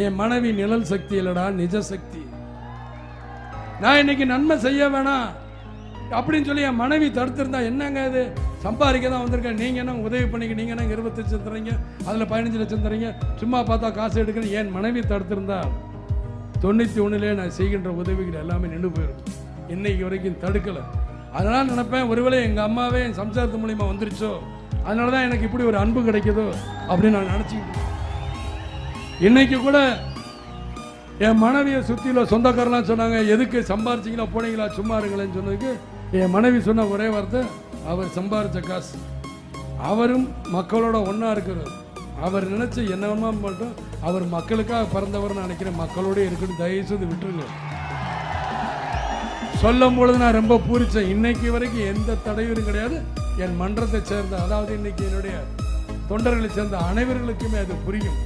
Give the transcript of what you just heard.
என் மனைவி நிழல் சக்தி இல்லடா, நிஜ சக்தி. நான் இன்னைக்கு நன்மை செய்ய வேணாம் அப்படின்னு சொல்லி என் மனைவி தடுத்திருந்தா, என்னங்க இது சம்பாதிக்க தான் வந்திருக்கேன், நீங்க என்ன உதவி பண்ணிக்க, நீங்க என்ன 20 லட்சம் தரீங்க, அதில் 15 லட்சம் தரீங்க, சும்மா பார்த்தா காசு எடுக்கிறேன், என் மனைவி தடுத்திருந்தா 91 நான் செய்கின்ற உதவிகள் எல்லாமே நின்று போயிருக்கும். இன்னைக்கு வரைக்கும் தடுக்கலை. அதனால நினைப்பேன், ஒருவேளை எங்கள் அம்மாவே என் சம்சாரத்து மூலியமாக வந்துருச்சோ, அதனால தான் எனக்கு இப்படி ஒரு அன்பு கிடைக்குதோ அப்படின்னு நான் நினச்சிக்கிட்டு. இன்னைக்கு கூட என் மனைவியை சுற்றியில் சொந்தக்காரெலாம் சொன்னாங்க, எதுக்கு சம்பாரிச்சிங்களா போனீங்களா சும்மா இருங்களேன்னு சொன்னதுக்கு என் மனைவி சொன்ன ஒரே வார்த்தை, அவர் சம்பாரித்த காசு, அவரும் மக்களோட ஒன்றா இருக்கிறார், அவர் நினச்சி என்னவா மட்டும் அவர் மக்களுக்காக பிறந்தவர் நினைக்கிறேன், மக்களோட இருக்குன்னு தயவுசெய்து விட்டுருங்க. சொல்லும் பொழுது நான் ரொம்ப பூரிச்சேன். இன்னைக்கு வரைக்கும் எந்த தடையும் கிடையாது. என் மன்றத்தை சேர்ந்த, அதாவது இன்னைக்கு என்னுடைய தொண்டர்களை சேர்ந்த அனைவர்களுக்குமே அது புரியும்.